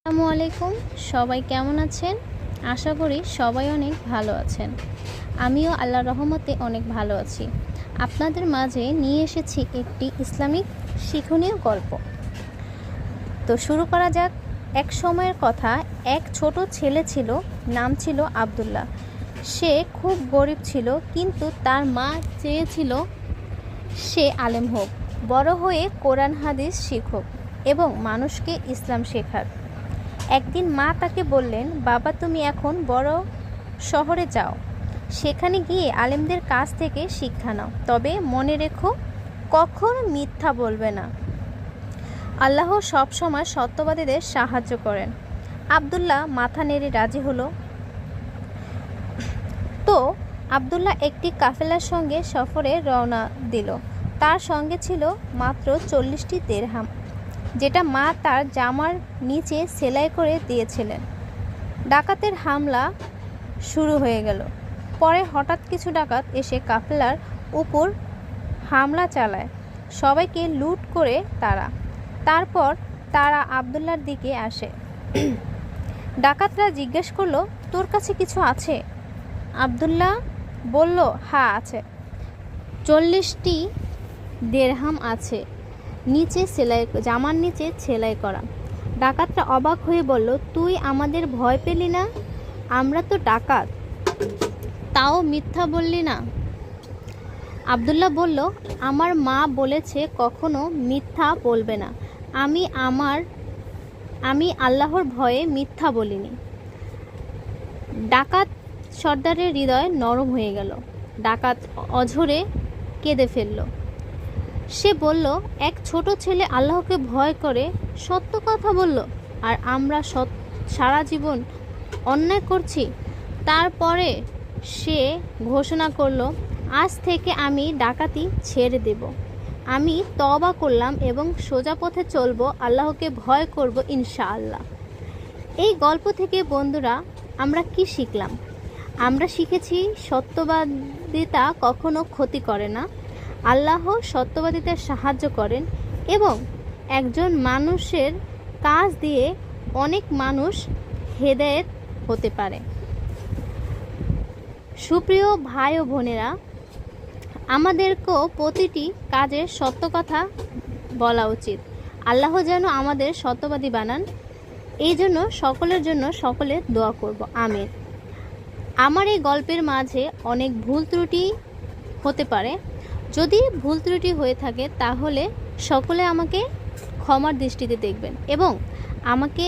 আসসালামু আলাইকুম। সবাই কেমন আছেন? আশা করি সবাই অনেক ভালো আছেন। আমিও আল্লাহর রহমতে অনেক ভালো আছি। আপনাদের মাঝে নিয়ে এসেছি একটি ইসলামিক শিক্ষণীয় গল্প। তো শুরু করা যাক। এক সময়ের কথা, এক ছোট ছেলে ছিল, নাম ছিল আব্দুল্লাহ। সে খুব গরিব ছিল, কিন্তু তার মা চেয়েছিল সে আলেম হোক, বড় হয়ে কোরআন হাদিস শিখুক এবং মানুষকে ইসলাম শেখাক। একদিন মা তাকে বললেন, বাবা, তুমি এখন বড় শহরে যাও, সেখানে গিয়ে আলেমদের কাছ থেকে শিক্ষা নাও, তবে মনে রেখো কখনো মিথ্যা বলবে না। আল্লাহ সবসময় সত্যবাদীদের সাহায্য করেন। আব্দুল্লাহ মাথা নেড়ে রাজি হলো। তো আব্দুল্লাহ একটি কাফেলার সঙ্গে সফরে রওনা দিল। তার সঙ্গে ছিল মাত্র 40টি দিরহাম, যেটা মা তার জামার নিচে সেলাই করে দিয়েছিলেন। ডাকাতের হামলা শুরু হয়ে গেল। পরে হঠাৎ কিছু ডাকাত এসে কাফেলার উপর হামলা চালায়। সবাইকে লুট করে তারপর তারা আব্দুল্লাহর দিকে আসে। ডাকাতরা জিজ্ঞেস করলো, তোর কাছে কিছু আছে? আব্দুল্লাহ বলল, হ্যাঁ আছে, 40টি দিরহাম আছে, জামার নিচে সেলাই করা। ডাকাতরা অবাক হয়ে বলল, তুই আমাদের ভয় পেলি না? আমরা তো ডাকাত, তাও মিথ্যা বললি না? আব্দুল্লাহ বলল, আমার মা বলেছে কখনো মিথ্যা বলবে না। আমি আল্লাহর ভয়ে মিথ্যা বলিনি। ডাকাত সর্দারের হৃদয় নরম হয়ে গেল। ডাকাত অঝরে কেঁদে ফেলল। সে বলল, এক ছোট ছেলে আল্লাহকে ভয় করে সত্য কথা বলল, আর আমরা সারা জীবন অন্যায় করছি। তারপরে সে ঘোষণা করল, আজ থেকে আমি ডাকাতি ছেড়ে দেব। আমি তওবা করলাম এবং সোজা পথে চলব, আল্লাহকে ভয় করব ইনশাআল্লাহ। এই গল্প থেকে বন্ধুরা আমরা কি শিখলাম? আমরা শিখেছি সত্যবাদিতা কখনো ক্ষতি করে না। আল্লাহ সত্যবাদিতার সাহায্য করেন এবং একজন মানুষের কাজ দিয়ে অনেক মানুষ হেদায়েত হতে পারে। সুপ্রিয় ভাই ও বোনেরা, আমাদেরকেও প্রতিটি কাজে সত্য কথা বলা উচিত। আল্লাহ যেন আমাদের সত্যবাদী বানান, এই জন্য সকলে দোয়া করব, আমিন। আমার এই গল্পের মাঝে অনেক ভুল ত্রুটি হতে পারে। যদি ভুল ত্রুটি হয়ে থাকে তাহলে সকলে আমাকে ক্ষমার দৃষ্টিতে দেখবেন এবং আমাকে